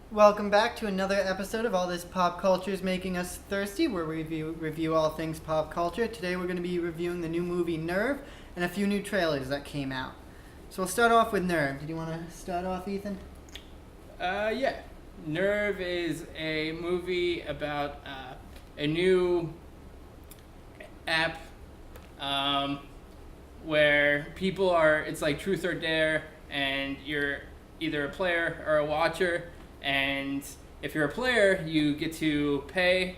Welcome back to another episode of All This Pop Culture is Making Us Thirsty, where we review all things pop culture. Today we're going to be reviewing the new movie Nerve and a few new trailers that came out. So we'll start off with Nerve. Did you want to start off, Ethan? Yeah. Nerve is a movie about a new app where people are, it's like truth or dare, and you're either a player or a watcher. And if you're a player, you get to pay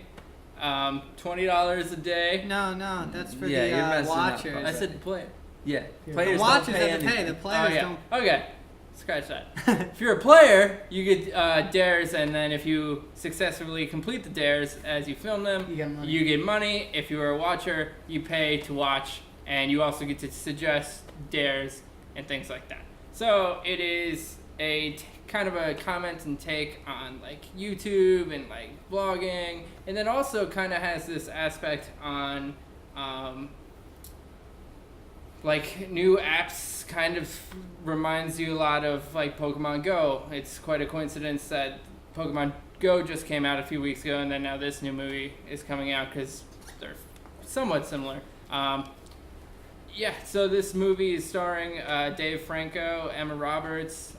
$20 a day. No, that's for Yeah, you're the messing up. watchers. I said player. Yeah, The players watchers don't pay have to pay. anything. The players don't. Okay, scratch that. If you're a player, you get dares, and then if you successfully complete the dares as you film them, You get money. you get money. If you're a watcher, you pay to watch, and you also get to suggest dares and things like that. So it is a kind of a comment and take on like YouTube and like blogging, and then also kind of has this aspect on like new apps. Kind of reminds you a lot of like Pokemon Go. It's quite a coincidence that Pokemon Go just came out a few weeks ago, and then now this new movie is coming out because they're somewhat similar. Yeah, so this movie is starring Dave Franco, Emma Roberts.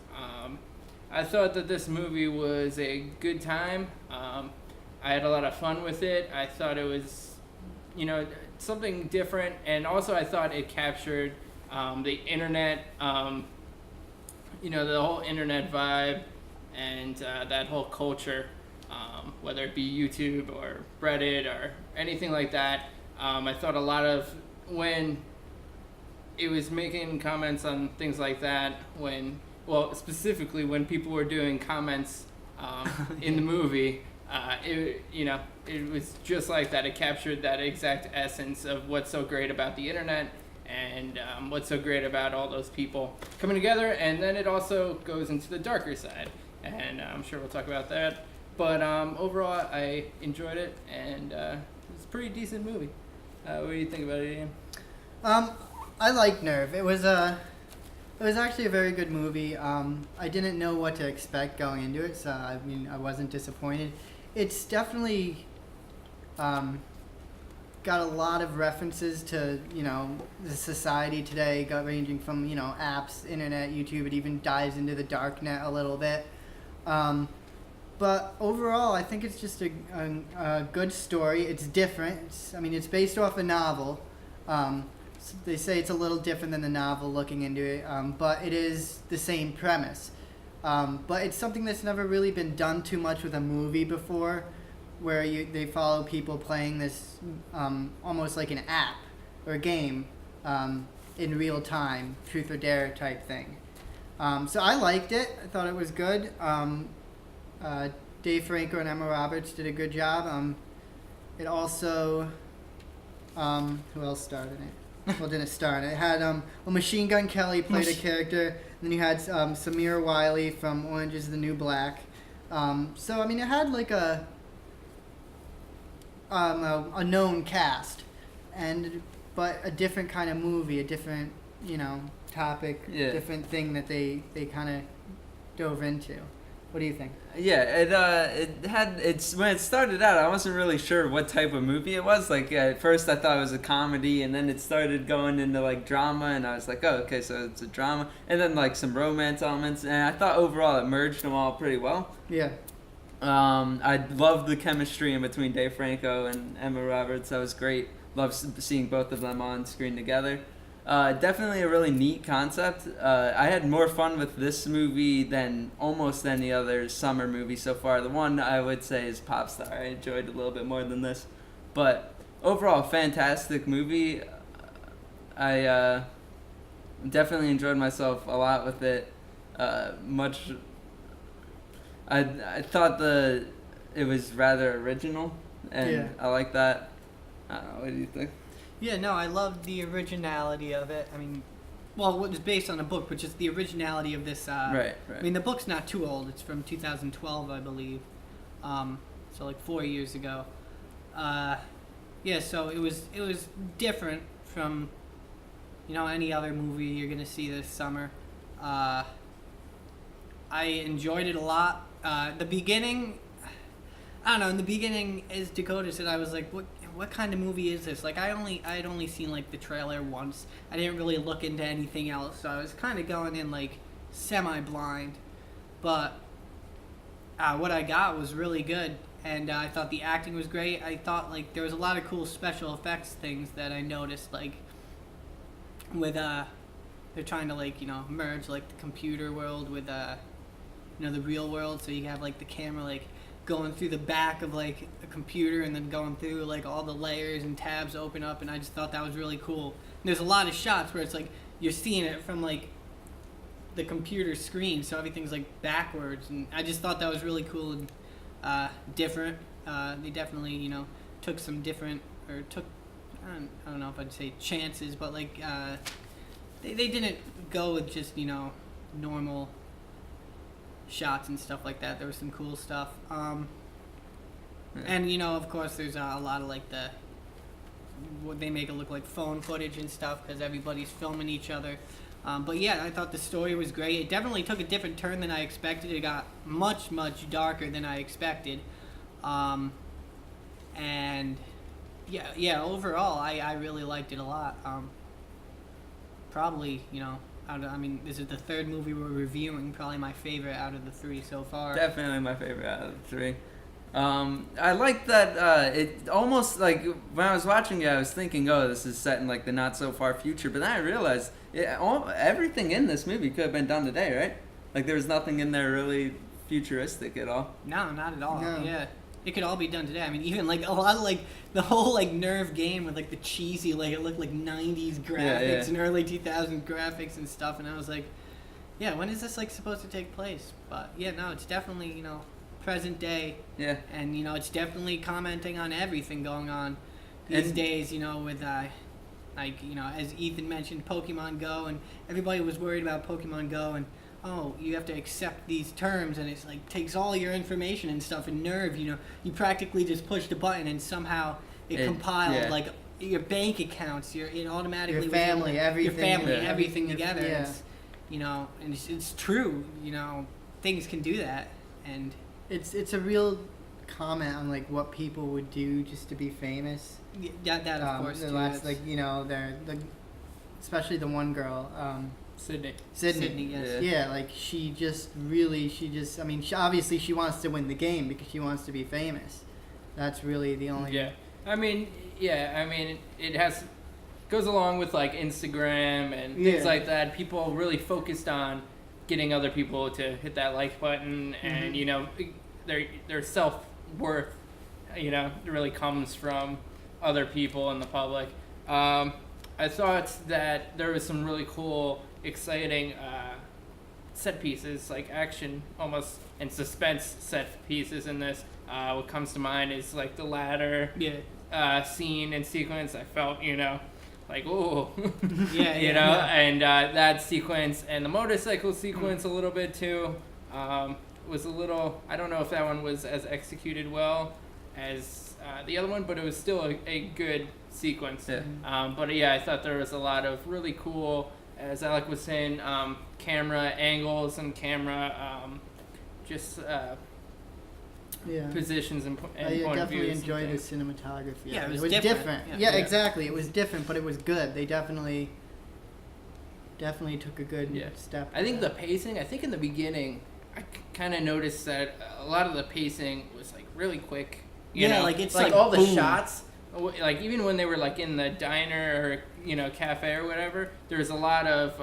I thought that this movie was a good time. I had a lot of fun with it. I thought it was, something different, and also I thought it captured the internet, the whole internet vibe, and that whole culture, whether it be YouTube or Reddit or anything like that. I thought a lot of when it was making comments on things like that, specifically when people were doing comments in the movie, it was just like that. It captured that exact essence of what's so great about the internet and what's so great about all those people coming together. And then it also goes into the darker side, and I'm sure we'll talk about that. But overall, I enjoyed it, and it's a pretty decent movie. What do you think about it, Ian? I like Nerve. It was actually a very good movie. I didn't know what to expect going into it, so I wasn't disappointed. It's definitely got a lot of references to the society today, ranging from apps, internet, YouTube. It even dives into the dark net a little bit. But overall, I think it's just a good story. It's different. It's based off a novel. They say it's a little different than the novel looking into it, but it is the same premise. But it's something that's never really been done too much with a movie before, where they follow people playing this almost like an app or a game in real time, truth or dare type thing. So I liked it. I thought it was good. Dave Franco and Emma Roberts did a good job. It also... who else starred in it? Well, didn't start. It had Machine Gun Kelly played a character. And then you had Samira Wiley from Orange Is the New Black. So it had like a known cast, but a different kind of movie, a different topic, different thing that they kind of dove into. What do you think? Yeah, it's when it started out, I wasn't really sure what type of movie it was. Like at first, I thought it was a comedy, and then it started going into like drama, and I was like, oh, okay, so it's a drama, and then like some romance elements, and I thought overall it merged them all pretty well. Yeah. I loved the chemistry in between Dave Franco and Emma Roberts. That was great. Loved seeing both of them on screen together. Definitely a really neat concept. I had more fun with this movie than almost any other summer movie so far. The one I would say is Popstar. I enjoyed it a little bit more than this. But overall, fantastic movie. I definitely enjoyed myself a lot with it. I thought it was rather original, and I like that. I don't know, what do you think? Yeah, no, I love the originality of it. It was based on a book, which is the originality of this. Right. The book's not too old. It's from 2012, I believe. So like 4 years ago. So it was different from, any other movie you're gonna see this summer. I enjoyed it a lot. the beginning. I don't know. In the beginning, as Dakota said, I was like, what kind of movie is this? Like, I had only seen like the trailer once. I didn't really look into anything else, so I was kind of going in like semi-blind. But what I got was really good, and I thought the acting was great. I thought like there was a lot of cool special effects things that I noticed, like with they're trying to like merge like the computer world with the real world, so you have like the camera like going through the back of like a computer and then going through like all the layers and tabs open up, and I just thought that was really cool. And there's a lot of shots where it's like you're seeing it from like the computer screen, so everything's like backwards, and I just thought that was really cool and different. They definitely took some different, or took, I don't know if I'd say chances, but like they didn't go with just normal shots and stuff like that. There was some cool stuff. And of course there's a lot of like what they make it look like phone footage and stuff because everybody's filming each other. But yeah, I thought the story was great. It definitely took a different turn than I expected. It got much darker than I expected. And yeah, overall I really liked it a lot. Probably I mean, this is the third movie we're reviewing. Probably my favorite out of the three so far. Definitely my favorite out of the three. I like that. It almost like when I was watching it, I was thinking, "Oh, this is set in like the not so far future." But then I realized everything in this movie could have been done today, right? Like there was nothing in there really futuristic at all. No, not at all. No. Yeah. It could all be done today. I mean, even like a lot of like the whole like Nerve game with like the cheesy, like it looked like 90s graphics and early 2000s graphics and stuff. And I was like, yeah, when is this like supposed to take place? But yeah, no, it's definitely, present day. Yeah. And, it's definitely commenting on everything going on these days, with, like, as Ethan mentioned, Pokemon Go, and everybody was worried about Pokemon Go, and oh, you have to accept these terms, and it's like takes all your information and stuff. And Nerve, you practically just pushed a button, and somehow it compiled like your bank accounts, it automatically your family, everything, everything together. Yeah. And it's true. Things can do that, and it's a real comment on like what people would do just to be famous. that of course. The Too, last, like especially the one girl. Sydney. Yes. Yeah, like she I mean, obviously she wants to win the game because she wants to be famous. That's really the only. Yeah. I mean, it goes along with like Instagram and things like that. People really focused on getting other people to hit that like button, and their self-worth, really comes from other people in the public. I thought that there was some really cool, exciting set pieces, like action almost and suspense set pieces in this. What comes to mind is like the ladder scene and sequence. I felt like ooh and that sequence and the motorcycle sequence a little bit too was a little, I don't know if that one was as executed well as the other one, but it was still a good sequence. But yeah, I thought there was a lot of really cool, as Alec was saying, camera angles and camera positions and point of views. I definitely enjoyed the cinematography. Yeah, it was different. Yeah, exactly. It was different, but it was good. They definitely took a good step. I think the pacing, in the beginning, I kind of noticed that a lot of the pacing was like really quick. You know? Like it's like like all the boom. shots, like even when they were like in the diner or cafe or whatever, there was a lot of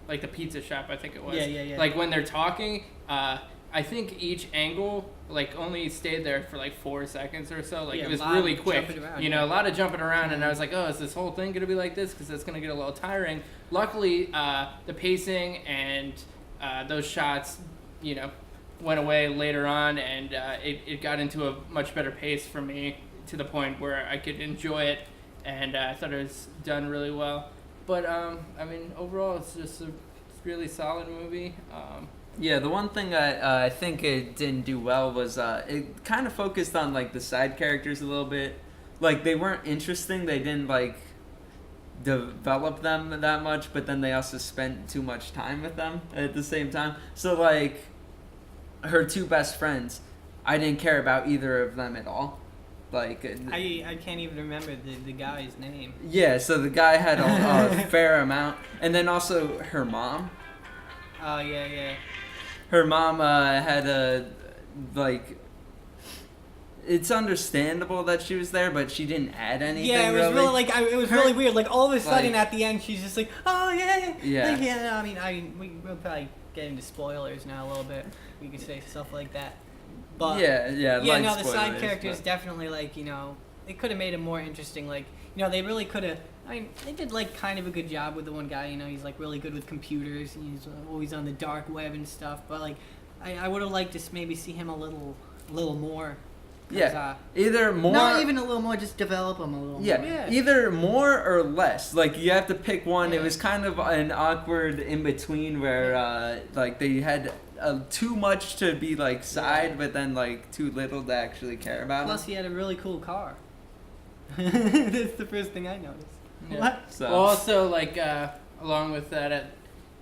like the pizza shop, I think it was. Yeah. Like when they're talking, I think each angle like only stayed there for like 4 seconds or so. Like it was really quick. Around, a lot of jumping around, and I was like, oh, is this whole thing gonna be like this? Because it's gonna get a little tiring. Luckily, the pacing and those shots, went away later on, and it got into a much better pace for me to the point where I could enjoy it, and I thought it was done really well. But I mean, overall, it's just a really solid movie. Yeah, the one thing I think it didn't do well was it kind of focused on like the side characters a little bit. Like they weren't interesting. They didn't like develop them that much, but then they also spent too much time with them at the same time. So like her two best friends, I didn't care about either of them at all. Like, I can't even remember the guy's name. yeah, so the guy had a fair amount, and then also her mom. Oh yeah. Her mom had a, like, it's understandable that she was there, but she didn't add anything. Yeah, it was really like it was really weird. Like all of a sudden Like- at the end, she's just like, oh yeah. Yeah. Like, yeah. I mean, we'll probably get into spoilers now a little bit. We could say stuff like that. But yeah, like no, the side spoilers, characters but- definitely, like, you know, they could have made it more interesting. Like, you know, they really could have. I mean, they did like kind of a good job with the one guy. You know, he's like really good with computers. And he's always on the dark web and stuff. But like, I would have liked to maybe see him a little more. 'Cause, Yeah, either more. Not even a little more, just develop them a little Yeah, more. Yeah. either more or less. Like, you have to pick one. It Yeah. was kind of an awkward in between where, like, they had too much to be like side, but then like too little to actually care about. Plus, him. he had a really cool car. That's the first thing I noticed. Yeah. What? So Well, also, like, along with that,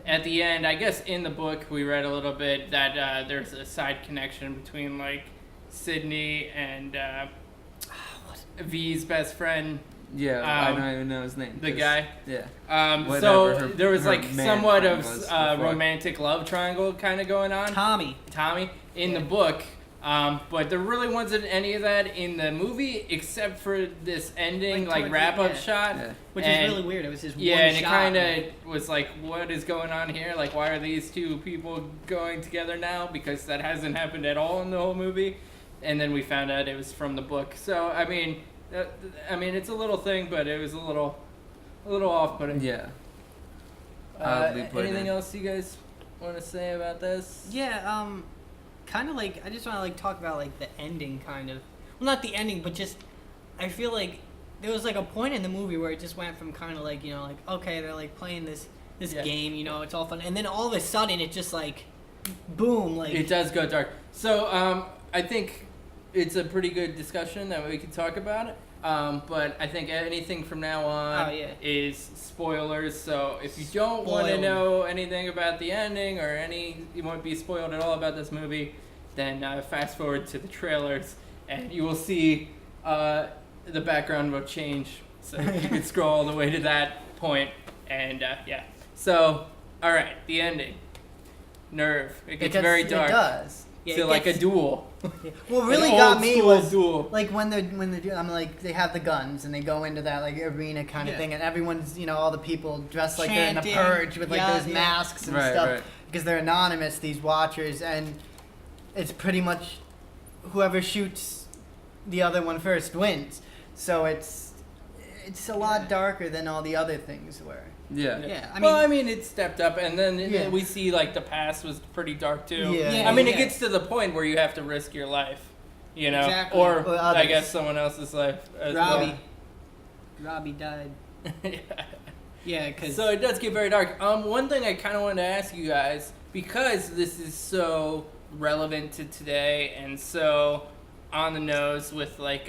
at the end, I guess in the book we read a little bit that there's a side connection between, like, Sydney and V's best friend, yeah, I um, don't even know his name. the 'cause- guy. Yeah. Whatever So her- there was, her like, man somewhat friend of was before. romantic love triangle kind of going on. Tommy. Tommy in Yeah. the book, but there really wasn't any of that in the movie except for this ending, Like, like, towards wrap up the- shot. Yeah. Which And- is really weird. It was his Yeah, one and it shot. kind of was like, what is going on here? Like, why are these two people going together now? Because that hasn't happened at all in the whole movie. And then we found out it was from the book. So I mean, it's a little thing, but it was a little off-putting. Yeah. Oddly put Anything in. else you guys want to say about this? Yeah, kind of like, I just want to like talk about like the ending, kind of. Well, not the ending, but just, I feel like there was like a point in the movie where it just went from kind of like, you know, like, okay, they're like playing this Yeah. game, you know, it's all fun, and then all of a sudden it just like, boom, like. It does go dark. So I think it's a pretty good discussion that we can talk about it. But I think anything from now on Oh, yeah. is spoilers. So if you don't want to Spoiled. know anything about the ending or you won't be spoiled at all about this movie, then fast forward to the trailers and you will see the background will change. So you can scroll all the way to that point. And yeah. So, all right, the ending. Nerve. It gets very dark. It does. Yeah, So it like a gets- duel. What An really got old me school was duel. like when I'm like they have the guns and they go into that like arena kind of Yeah. thing and everyone's all the people dressed like they're in the Chanting. purge with like Yeah, those yeah. masks and Right, stuff right. because they're anonymous, these watchers, and it's pretty much whoever shoots the other one first wins. So it's a lot darker than all the other things were. Yeah. Yeah, I Well, mean- it stepped up, and then Yeah. we see like the past was pretty dark too. Yeah. Yeah, I mean, it yeah. gets to the point where you have to risk your life, Exactly. or Or I others. guess someone else's life. As Robbie. Robbie died. well. Yeah, because. So it does get very dark. One thing I kind of wanted to ask you guys, because this is so relevant to today and so on the nose with like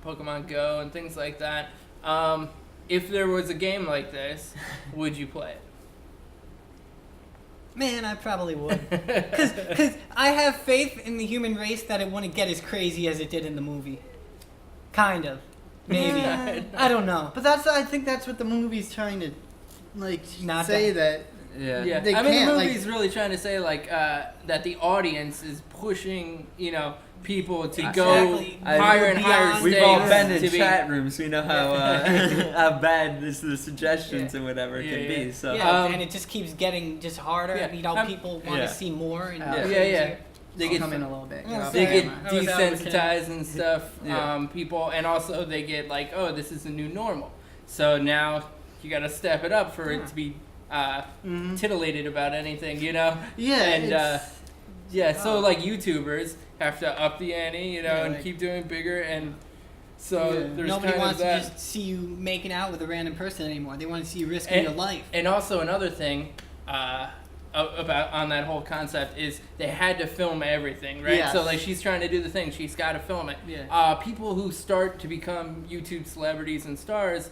Pokemon Go and things like that. If there was a game like this, would you play it? Man, I probably would. Because I have faith in the human race that it wouldn't get as crazy as it did in the movie. Kind of. Maybe. Yeah. I don't know. But I think that's what the movie's trying to like Not say that- Yeah. Yeah, They I mean, can't, the like- movie's really trying to say like that the audience is pushing, people to Exactly. go higher and higher Beyond We've stakes all been in to be- chat rooms. We know how how bad the suggestions and whatever Yeah, can yeah. be. So Yeah, Um, and it just keeps getting just harder. Yeah. People want Yeah. to see more and Yeah. Yeah. They I'll get come in a little bit. Yeah, I'll they play get my- I was out with desensitized and stuff. Yeah. People, and also they get like, oh, this is the new normal. So now you got to step it up for it to be Mhm. titillated about anything, Yeah, And it's- yeah, so Oh. like YouTubers have to up the ante, Yeah, and like- keep doing bigger, and so Yeah. there's nobody kind wants of that. to just see you making out with a random person anymore. They want to see you risking And- your life. And also another thing about on that whole concept is they had to film everything, right? Yes. So like she's trying to do the thing, she's got to film it. Yeah. People who start to become YouTube celebrities and stars,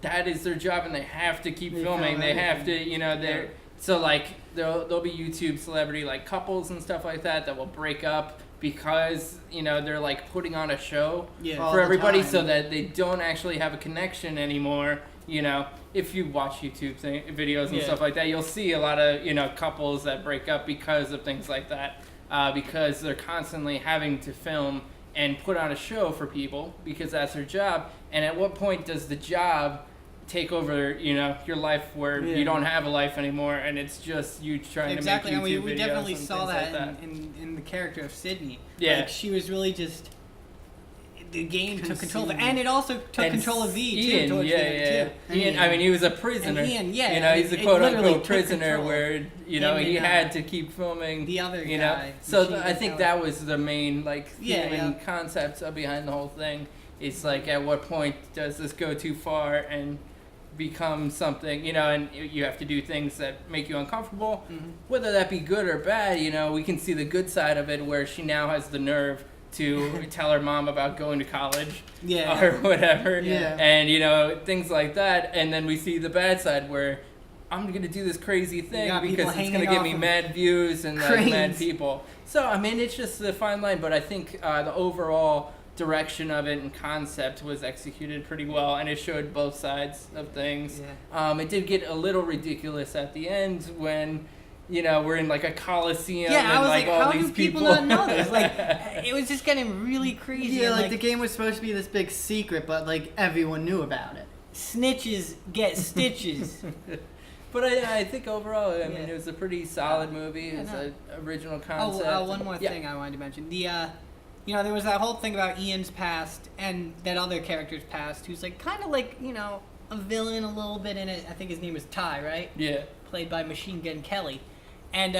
that is their job, and they have to keep They filming. film They have to, everything. they're. So like there'll be YouTube celebrity like couples and stuff like that will break up because they're like putting on a show Yeah. for everybody, time. so that they don't actually have a connection anymore. If you watch YouTube videos and Yeah. stuff like that, you'll see a lot of couples that break up because of things like that, because they're constantly having to film and put on a show for people because that's their job. And at what point does the job take over your life where Yeah. you don't have a life anymore and it's just you trying Exactly, to and make YouTube we videos definitely and saw things that, like that. in the character of Sydney. Yeah. Like, she was really just. The game took control of it, Consumed. and it also took And control of V Ian, too. Towards yeah, the end yeah. too. Ian, I mean, he was a prisoner. And Ian, yeah, he's a it quote literally unquote took prisoner control. where Him he and, had to keep filming. The other you guy. know. So Machine I think Gun that was the main theme Yeah, and yeah. concept behind the whole thing. It's like, at what point does this go too far and become something, and you have to do things that make you uncomfortable, Mhm. whether that be good or bad. We can see the good side of it where she now has the nerve to tell her mom about going to college Yeah. or whatever, Yeah. and things like that. And then we see the bad side where I'm gonna do this crazy thing got people because it's gonna hanging get off me of mad views and like, mad cranes. people. So I mean, it's just the fine line, but I think the overall direction of it and concept was executed pretty well, and it showed both sides of things. Yeah. It did get a little ridiculous at the end when we're in like a coliseum Yeah, and I was like like, all how these do people people not know this? Like, it was just getting really crazy. Yeah, and, like the game was supposed to be this big secret, but like everyone knew about it. snitches get stitches. But I think overall, I mean, Yeah. it was a pretty solid movie. It was no. an original concept. One more Yeah. thing I wanted to mention. There was that whole thing about Ian's past and that other character's past, who's like kind of like a villain a little bit in it. I think his name was Ty, right? Yeah. Played by Machine Gun Kelly, and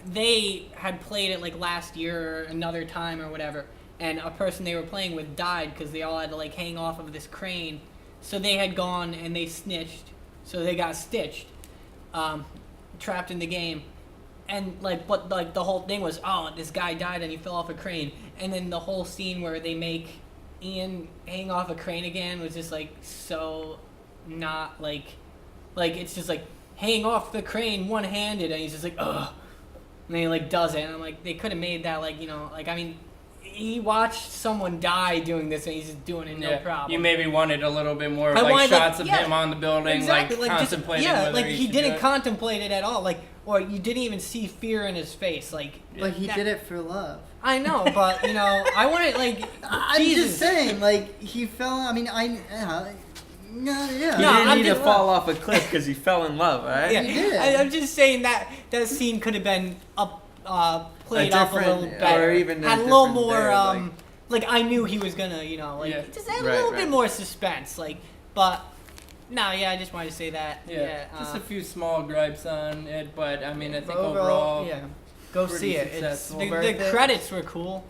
they had played it like last year or another time or whatever, and a person they were playing with died because they all had to like hang off of this crane. So they had gone and they snitched, so they got stitched, trapped in the game. And but the whole thing was, oh, this guy died and he fell off a crane. And then the whole scene where they make Ian hang off a crane again was just like so not like it's just like hang off the crane one-handed, and he's just like, ugh, and then he like does it, and I'm like, they could have made that I mean, he watched someone die doing this and he's just doing it no problem. You maybe wanted a little bit more I like wanted, shots like, of yeah, him on the building, exactly, like just- contemplating yeah, whether like he he should didn't do it. contemplate it at all, or you didn't even see fear in his face, But he that- did it for love. I know, but I wanted I'm Jesus. just saying, like he fell. I mean, yeah. He No, didn't I'm need to just- fall off a cliff because he fell in love, right? Yeah, He did. I'm just saying that scene could have been played up a little different- better, or even a had a little different more. there, like I knew he was gonna, Yeah. just add a Right, little bit right. more suspense, but no, yeah, I just wanted to say that. Yeah, just a few small gripes on it, but I mean, I think Overall, overall, yeah, go pretty see it. It's successful. the worth it. credits were cool.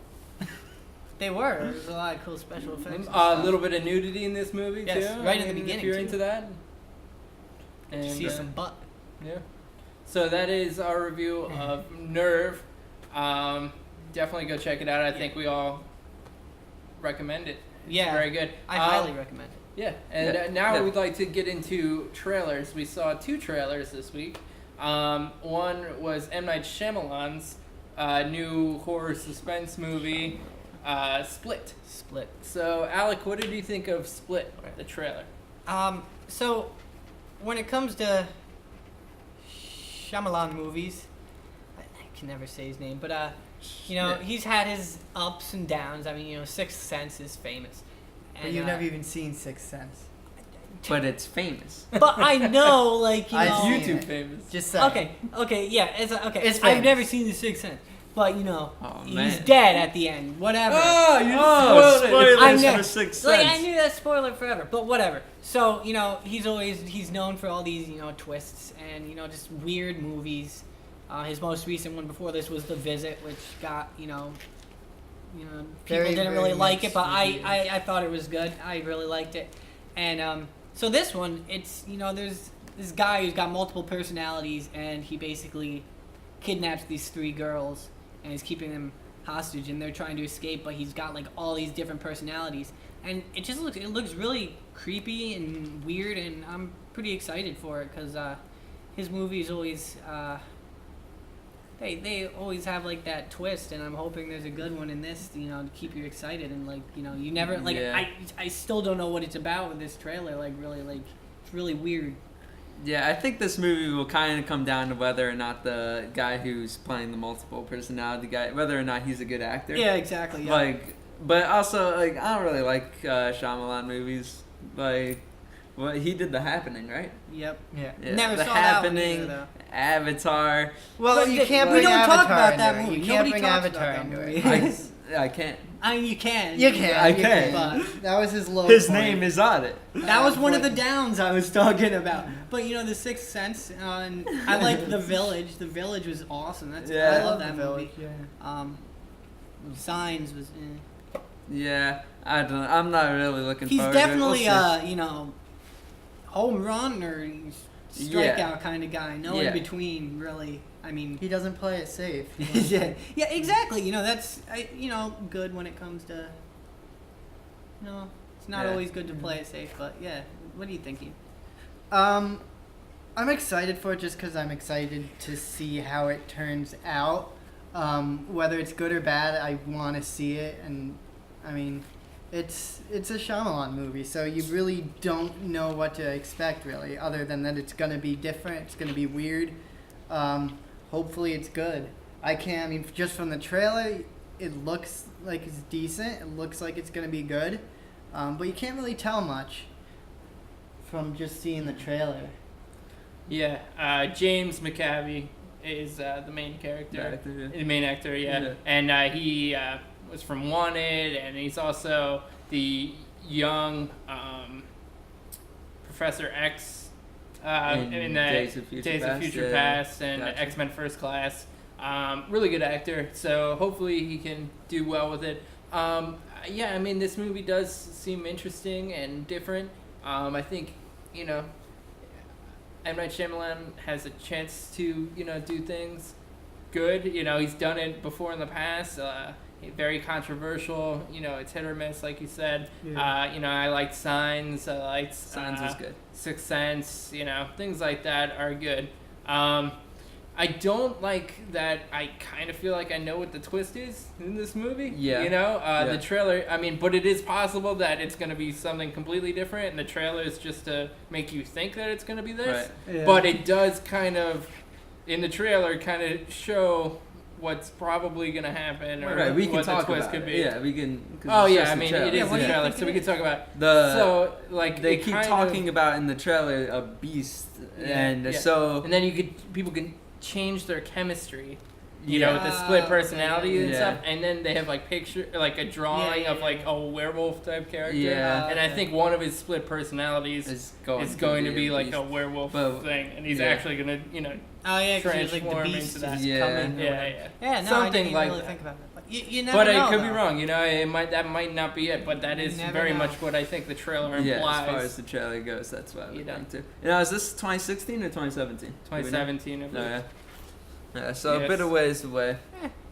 They were. There was a lot of cool special effects. and a stuff. little bit of nudity in this movie Yes, too. right I in the mean, beginning, if you're too. into that. You And, see some butt. Yeah. So that is our review of Nerve. Definitely go check it out. I think we all recommend it. It's Yeah, very good. I highly recommend it. Yeah, and Yeah. now Yeah. we'd like to get into trailers. We saw 2 trailers this week. One was M. Night Shyamalan's new horror suspense movie, Split. Split. So, Alec, what did you think of Split, the trailer? So when it comes to Shyamalan movies, I can never say his name, but Yeah. he's had his ups and downs. I mean, Sixth Sense is famous. But you've never even seen Sixth Sense. But it's famous. But I know, like, I've know. seen YouTube it. famous. Just saying. Okay, yeah, okay. It's I've famous. never seen the Sixth Sense, but Oh, he's man. dead at the end. Whatever. Oh, spoilers I know. for Sixth Like, I Sense. knew that spoiler forever, but whatever. So, he's known for all these, twists and, just weird movies. His most recent one before this was The Visit, which got, people Very, didn't very really like it, but mixed reviews. I thought it was good. I really liked it. And so this one, it's, there's this guy who's got multiple personalities, and he basically kidnaps these 3 girls and is keeping them hostage, and they're trying to escape, but he's got like all these different personalities, and it looks really creepy and weird, and I'm pretty excited for it because his movies always they always have like that twist, and I'm hoping there's a good one in this, to keep you excited, and like you never like I still don't know what it's about with this trailer, like really like it's really weird. Yeah, I think this movie will kind of come down to whether or not the guy who's playing the multiple personality guy, whether or not he's a good actor. Yeah, exactly. Yeah. Like, but also like I don't really like Shyamalan movies. Like, well, he did The Happening, right? Yep. Yeah. Never The saw that one Happening, either, though. Avatar. Well, But you can't we bring don't Avatar talk about into that it. movie. You can't Nobody bring talks Avatar about into that it. movie. I can't. I mean, you can. You can. I you can. But That was his low His point. name is on it. that was one of the downs I was talking about. But The Sixth Sense, and I like The Village. The Village was awesome. Yeah. I love that The Village, movie. yeah. Signs was. Yeah, I don't. I'm not really looking. He's forward to it. definitely We'll see. home run or strikeout kind of guy. No Yeah. in between, really. I mean, He doesn't play it safe. yeah, exactly. That's good when it comes to. It's not Yeah. always good to play it safe, but yeah. What are you thinking? I'm excited for it just because I'm excited to see how it turns out. Whether it's good or bad, I want to see it, and I mean, it's a Shyamalan movie, so you really don't know what to expect, really, other than that it's gonna be different, it's gonna be weird. Hopefully, it's good. I mean, just from the trailer, it looks like it's decent. It looks like it's gonna be good, but you can't really tell much from just seeing the trailer. Yeah, James McAvoy is the main character. The main actor, yeah. And he was from Wanted, and he's also the young Professor X in the Days of Future Past and Gotcha. X-Men First Class. Really good actor, so hopefully he can do well with it. Yeah, I mean, this movie does seem interesting and different. I think, M. Night Shyamalan has a chance to, do things good. He's done it before in the past. Very controversial. It's hit or miss, like you said. Yeah. I liked Signs. I liked Signs was good. Sixth Sense. Things like that are good. I don't like that. I kind of feel like I know what the twist is in this movie. Yeah. The trailer. I mean, but it is possible that it's going to be something completely different, and the trailer is just to make you think that it's going to be this. Right. Yeah. But it does kind of, in the trailer, kind of show what's probably going to happen or Right, we can what talk the twist about could it. be. Yeah, we can. 'Cause Oh it's yeah, just I a mean trailer. it is Yeah, what the do you trailer, think so we it can is? talk about. The So like they it keep kind talking of, about in the trailer a beast, and yeah. so and then people can change their chemistry. With the Ah, split okay, personality and yeah. stuff, and then they have like a drawing Yeah, of like yeah. a werewolf type character. Yeah. And I think one of his split personalities is is going to be a like beast. a werewolf But- thing, and he's yeah. actually gonna Oh yeah, because like the transform beast into that. is Yeah. coming. or Yeah, whatever. yeah. Yeah, no, Something I didn't even like really that. think about that. But you never But know, it could be though. wrong, that might not be it, but that is never very know. much what I think the trailer implies. Yeah, as far as the trailer goes, that's what I You would know. think too. Now, is this 2016 or 2017? 2017, I No, believe. yeah. Yeah, so a Yes. bit of ways away.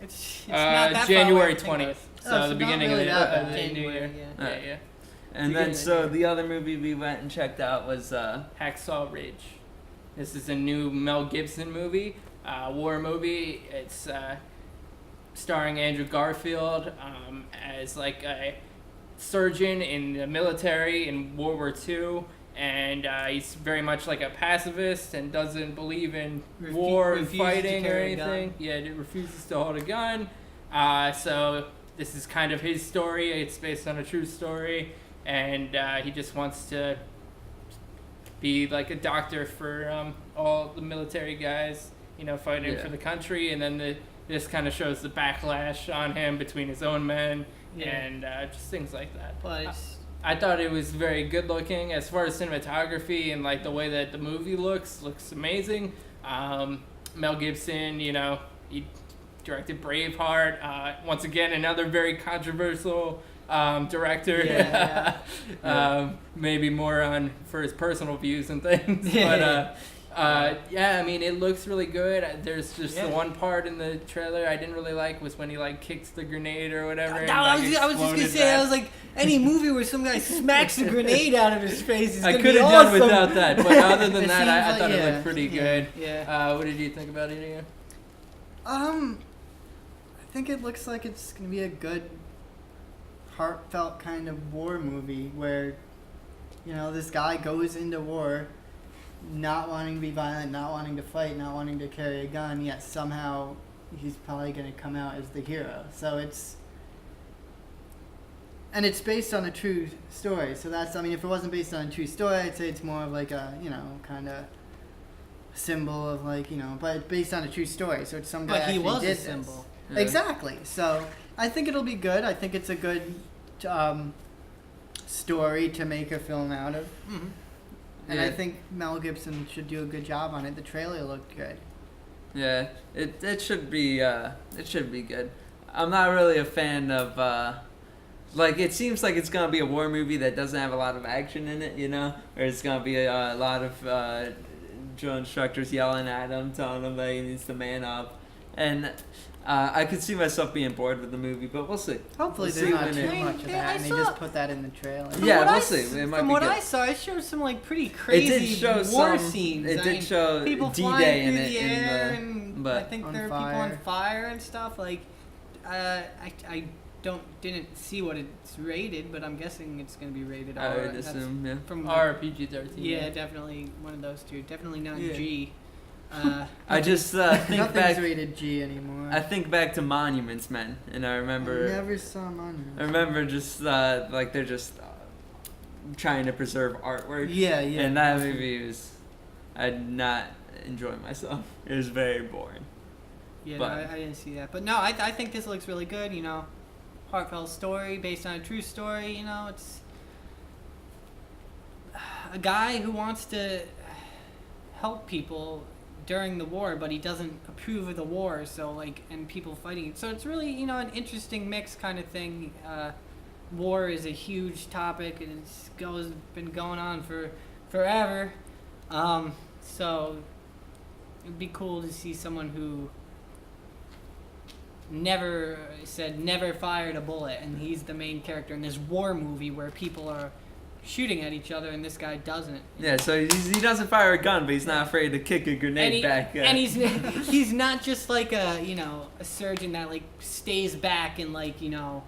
It's not that far January away to think about. 20th, so Oh, the so beginning not really of that the bad. new year. January, Yeah, yeah. yeah. And Beginning then, of so the the other movie we went and checked out was Hacksaw Ridge. This is a new Mel Gibson movie, war movie. It's starring Andrew Garfield as like a surgeon in the military in World War II, and he's very much like a pacifist and doesn't believe in war and refuses to fighting or carry a gun. anything. Yeah, he refuses to hold a gun. So this is kind of his story. It's based on a true story, and he just wants to be like a doctor for all the military guys, fighting Yeah. for the country. And then this kind of shows the backlash on him between his own men Yeah. and just things like that. But it's I thought it was very good looking as far as cinematography, and like the way that the movie looks amazing. Mel Gibson, he directed Braveheart. Once again, another very controversial director. Yeah, Maybe more for his personal views and things. Yeah. But Yeah, I mean, it looks really good. There's just the Yeah. one part in the trailer I didn't really like was when he like kicks the grenade or whatever. and, I like, was just gonna exploded say, I back. was like, any movie where some guy smacks a grenade out of his face is I gonna could be have awesome. done without that, but other than It that, seems I like- thought it yeah, looked pretty good. Yeah. What did you think about it, Ian? I think it looks like it's gonna be a good, heartfelt kind of war movie where, this guy goes into war, not wanting to be violent, not wanting to fight, not wanting to carry a gun, yet somehow he's probably gonna come out as the hero. So it's based on a true story. So that's, if it wasn't based on a true story, I'd say it's more of like a, kind of symbol of like, but it's based on a true story. So it's some guy But he actually was did a this. symbol. Yeah. Exactly. So I think it'll be good. I think it's a good story to make a film out of. Mm-hmm. And I Yeah. think Mel Gibson should do a good job on it. The trailer looked good. Yeah, it should be good. I'm not really a fan of it seems like it's gonna be a war movie that doesn't have a lot of action in it, or it's gonna be a lot of drill instructors yelling at him, telling him that he needs to man up, and I could see myself being bored with the movie, but we'll see. Hopefully We'll there's see not when too it- much of Yeah, that, I and they saw- just put that in the trailer. Yeah, what we'll I see. s- It might From be what good. I saw, it showed some like pretty crazy It did show war some. scenes. It I did mean, show people D-Day flying in through it, the air, and I but think on there are people on fire. fire and stuff. Like, I didn't see what it's rated, but I'm guessing it's gonna be rated R. I would That's assume, yeah. From RPG-13. yeah, definitely one of those two. Definitely not Yeah. G. I just think Nothing's back. rated G anymore. I think back to Monuments Men, and I I remember. never saw Monument. I remember just like they're just trying to preserve artwork. Yeah, yeah. And that movie was, I did not enjoy myself. It was very boring. Yeah, But- no, I didn't see that. But no, I think this looks really good. Heartfelt story based on a true story. It's a guy who wants to help people during the war, but he doesn't approve of the war. So and people fighting. So it's really an interesting mix kind of thing. War is a huge topic, and it's been going on for forever. So it'd be cool to see someone who never fired a bullet, and he's the main character in this war movie where people are shooting at each other, and this guy doesn't. Yeah, so he doesn't fire a gun, but he's not afraid to kick a grenade back. And he's not just like a surgeon that stays back in a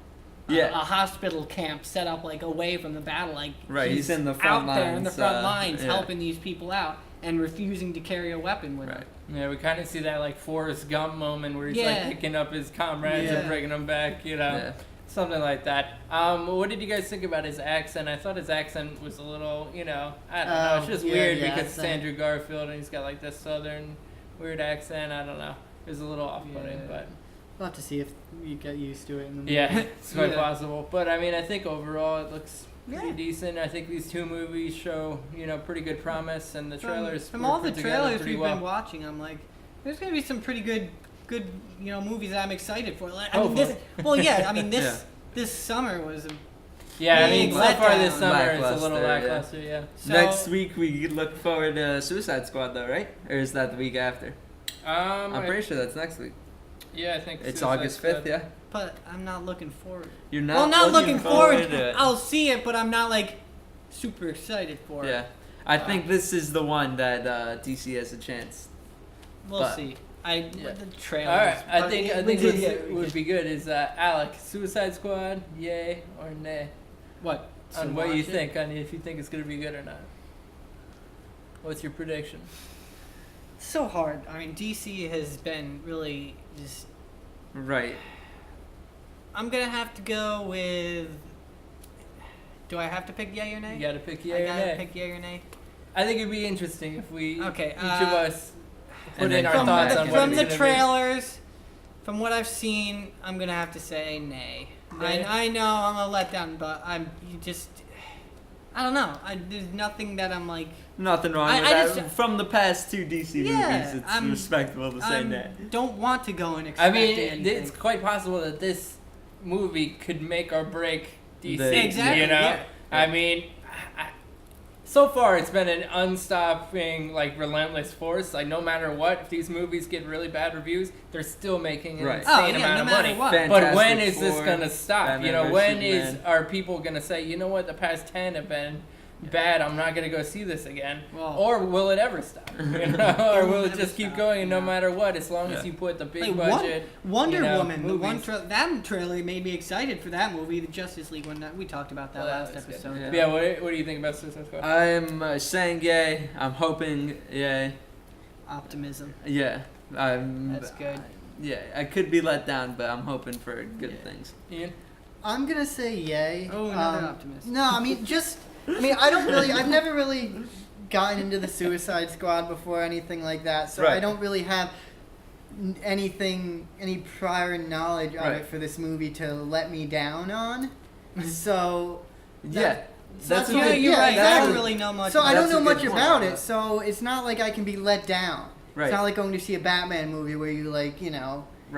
hospital camp set up away from the battle. Right, he's in the front out there in the lines, front lines yeah. helping these people out and refusing to carry a weapon with Right. him. Yeah, we kind of see that Forrest Gump moment where he's Yeah. picking up his comrades Yeah. and bringing them back, Yeah. something like that. What did you guys think about his accent? I thought his accent was a little, I don't know, it's just yeah, weird the because it's accent. Andrew Garfield and he's got this southern weird accent. I don't know. It was a little off-putting, Yeah. but We'll have to see if you get used to it in the movie. yeah, it's quite Yeah. possible. But I think overall it looks pretty Yeah. decent. I think these two movies show, pretty good promise, and the trailers From were all the put together trailers pretty we've well. been watching, I'm like, there's gonna be some pretty good movies that I'm excited for. Yeah. This summer was a Yeah, big so far this letdown. summer it's a little Lackluster, yeah. lackluster, yeah. so, Next week we look forward to Suicide Squad, though, right? Or is that the week after? I'm pretty sure that's next week. Yeah, I think It's Suicide August Squad. 5th, yeah? but I'm not looking forward. You're Well, not not looking forward. to it. I'll see it, but I'm not super excited for Yeah. it. I think this is the one that DC has a chance. We'll but- see. Yeah. The trailers. All right, I but think it- what's yeah, would be good is Alec, Suicide Squad, yay or nay? what? On To what you watch it? think, on if you think it's gonna be good or not. What's your prediction? So hard. I mean, DC has been really just. Right. I'm gonna have to go with. Do I have to pick yay or nay? You gotta pick I yay or gotta nay. pick yay or nay. I think it'd be interesting if we Okay, each of us put and in then our come thoughts back on and- what from it's the gonna be. trailers, from what I've seen, I'm gonna have to say nay. Nay? I know I'm a letdown, but I don't know. There's nothing that I'm like. Nothing wrong I with that. just- From the past two DC Yeah, movies, it's I'm- respectable to say I that. don't want to go and I expect mean, anything. it's quite possible that this movie could make or break DC. The- Exactly, You know, yeah. I mean, so far it's been an unstopping, like, relentless force. Like, no matter what, if these movies get really bad reviews, they're still making an Right. insane Oh, yeah, amount no of matter money. what. But when Fantastic is this Four, gonna stop? Batman You know, vs. when is Superman. are people gonna say, you know what, the past 10 have been bad, I'm not gonna go see this again? Well- Or will it ever stop? You know? Or will it Never just keep stop, going, and no yeah. matter what, as long as Yeah. you put the big Like budget, Wonder you know, Woman, the one movies. that trailer made me excited for that movie. The Justice League one, we talked about that Well, last that's good. episode. Yeah. Yeah, what do you think about Suicide Squad? I'm saying yay. I'm hoping yay. Optimism. Yeah. That's good. Yeah, I could be let down, but I'm hoping for good Yeah. things. Ian? I'm gonna say yay. Oh, another optimist. No, I mean I've never really gotten into the Suicide Squad before, anything like that, so I Right. don't really have any prior knowledge of Right. it for this movie to let me down on. So Yeah. so That's that's a what Yeah, good, you're right. I exactly. don't really know much. So I about don't That's know a much good point, about yeah. it, so it's not like I can be let down. Right. It's not like going to see a Batman movie where you Right. you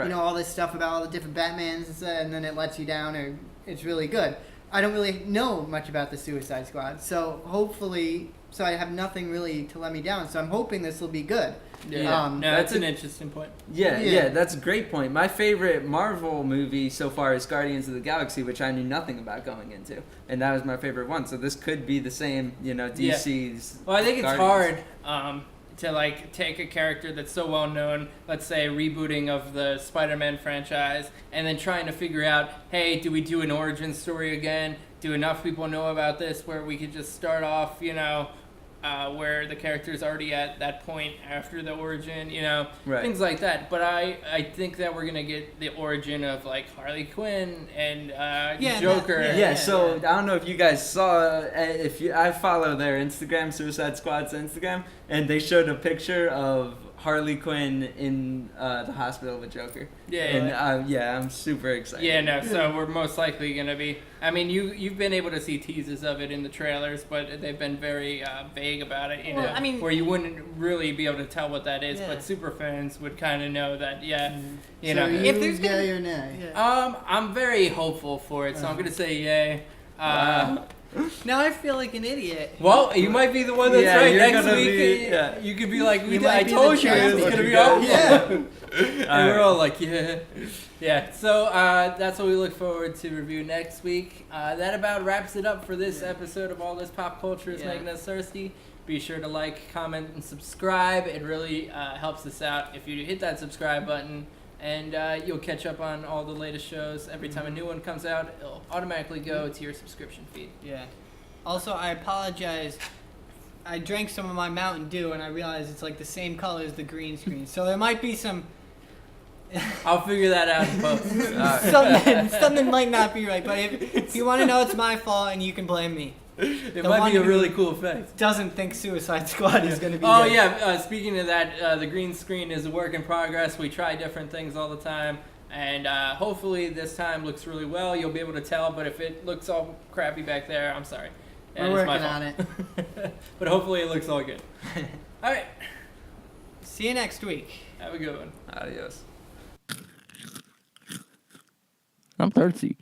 know all this stuff about all the different Batmans and stuff, and then it lets you down, or it's really good. I don't really know much about the Suicide Squad, so hopefully, I have nothing really to let me down. So I'm hoping this will be good. Yeah. Um, No, That's that's an a- interesting point. Yeah, Yeah. yeah, that's a great point. My favorite Marvel movie so far is Guardians of the Galaxy, which I knew nothing about going into, and that was my favorite one. So this could be the same, DC's. Well, I think it's Guardians. hard to like take a character that's so well known, let's say a rebooting of the Spider-Man franchise, and then trying to figure out, hey, do we do an origin story again? Do enough people know about this where we could just start off, where the character's already at that point after the origin, Right. things like that. But I think that we're gonna get the origin of like Harley Quinn and Yeah, Joker. that- Yeah, so I don't know if you guys saw. I follow their Instagram, Suicide Squad's Instagram, and they showed a picture of Harley Quinn in the hospital with Joker. Yeah, And I'm super excited. Yeah, no, so we're most likely going to be... I mean, you've been able to see teases of it in the trailers, but they've been very vague about it, Well, I mean- where you wouldn't really be able to tell what that is, Yeah. but super fans would kind of know that, you so know. you If there's gonna- yay or nay? I'm very hopeful for it, so I'm going to say yay. Now I feel like an idiot. Well, you might be the one that's Yeah, right. you're Next gonna week, be- yeah. you could be like, You might I be told the you it was champion. going to be Yeah. awful. Yeah. And we're all like, yeah. Yeah, so that's what we look forward to review next week. That about wraps it up for this episode of All This Pop Culture is Yeah. Making Us Thirsty. Be sure to like, comment, and subscribe. It really helps us out if you hit that subscribe button. And you'll catch up on all the latest shows. Every time a new one comes out, it'll automatically go to your subscription feed. Yeah. Also, I apologize. I drank some of my Mountain Dew and I realized it's like the same color as the green screen. So there might be some I'll figure that out in post. something might not be right. But if you want to know, it's my fault and you can blame me. It The might one be a who- really cool effect. Doesn't think Suicide Squad is going to be. Oh good. yeah, speaking of that, the green screen is a work in progress. We try different things all the time, and hopefully this time looks really well. You'll be able to tell, but if it looks all crappy back there, I'm sorry. We're It's my working on fault. it. But hopefully it looks all good. All right, See you next week. have a good one. Adios. I'm thirsty.